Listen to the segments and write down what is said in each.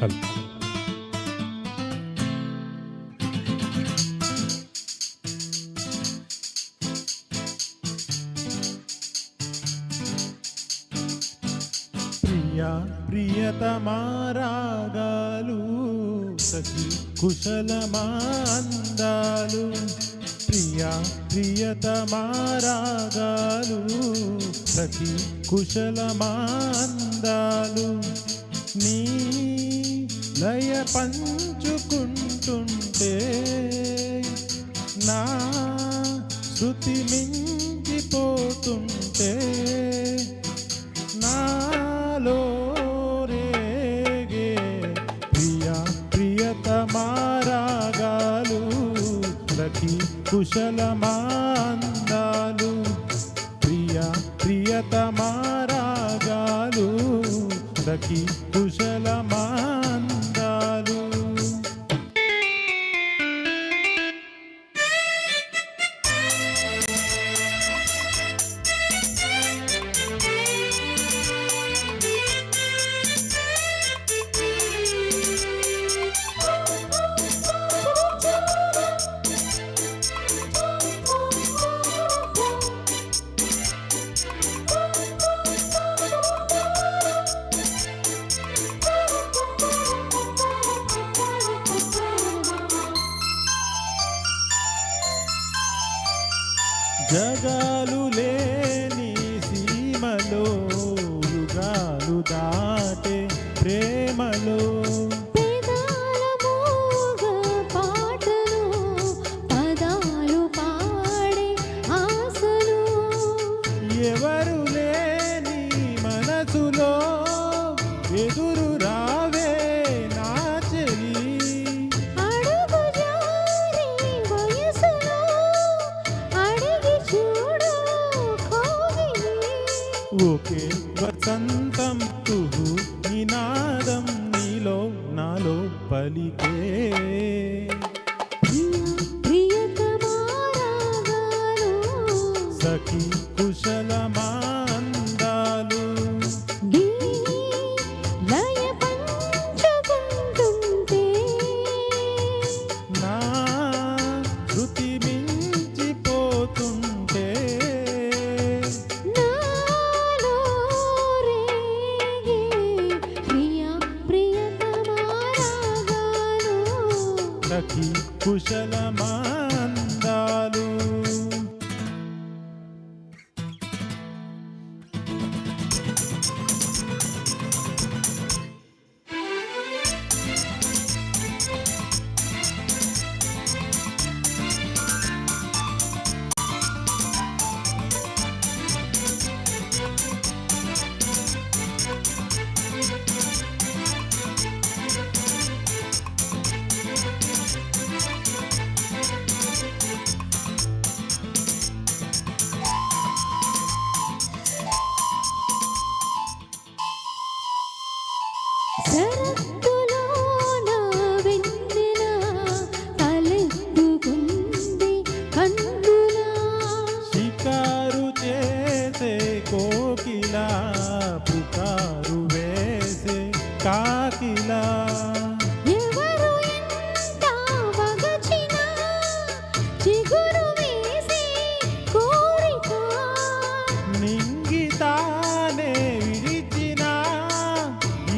Hello. Priya ప్రియతమా రాగాలు సఖి కుశలమా అందాలు. ప్రియా ప్రియతమా రాగాలు సఖి కుశలమా అందాలు. నీ లయ పంచుకుంటుంటే నా శృతి మించిపోతుంటే నాలో రేగే ప్రియా ప్రియతమా రాగాలు సఖి కుశలమా అందాలు. ప్రియా ప్రియతమా రాగాలు సఖి కుశలమా అందాలు. జగాలు లేని సీమలో యుగాలు దాటే ప్రేమలో పాటలు పదాలు పాడే ఆశలు ఎవరు లేని మనసులో ఎదురు రావే నా చెలి. అడుగు జారి వయసులో అడిగి చూడు కోగిలి. ఒకే వసంతం తుహు నినాదం నీలో నాలో పలికే. ప్రియతమా రాగాలు సఖి కుశలమా అందాలు. లయ పంచుకుంటుంటే నా శృతి మించిపోతుంటే నాలో రేగే ప్రియా ప్రియతమా రాగాలు సఖి కుశలమా అందాలు. శరత్తులోన వెన్నెల తలెత్తుకుంది కన్నులా. షికారు చేసే కోకిలా పుకారు వేసే కాకిలా. ఎవరు ఎంత వగచినా చిగురు వేసే కోరిక. నింగితానే విడిచిన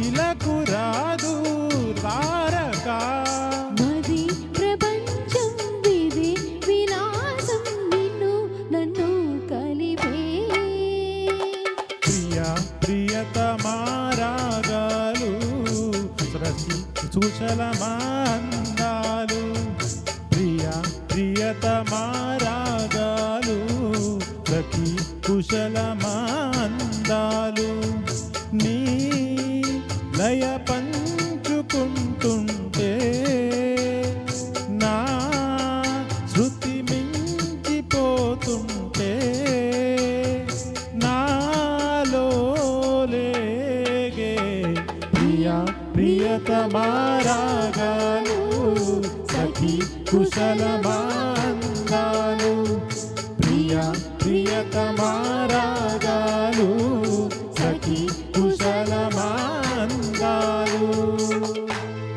ఇలకు రాదు తారక. మది ప్రపంచం విధి విలాసం నిన్ను నన్ను కలిపే. ప్రియా ప్రియతమా రాగాలు సఖి కుశలమా అందాలు. ప్రియా ప్రియతమా రాగాలు సఖి కుశలమా అందాలు. నీ లయ పంచుకుంటుంటే నా శృతి మించిపోతుంటే నాలో లేగే ప్రియా ప్రియతమా రాగాలు సఖి కుశలమా అందాలు. ప్రియా ప్రియతమా రాగాలు సఖి కుశలమా అందాలు.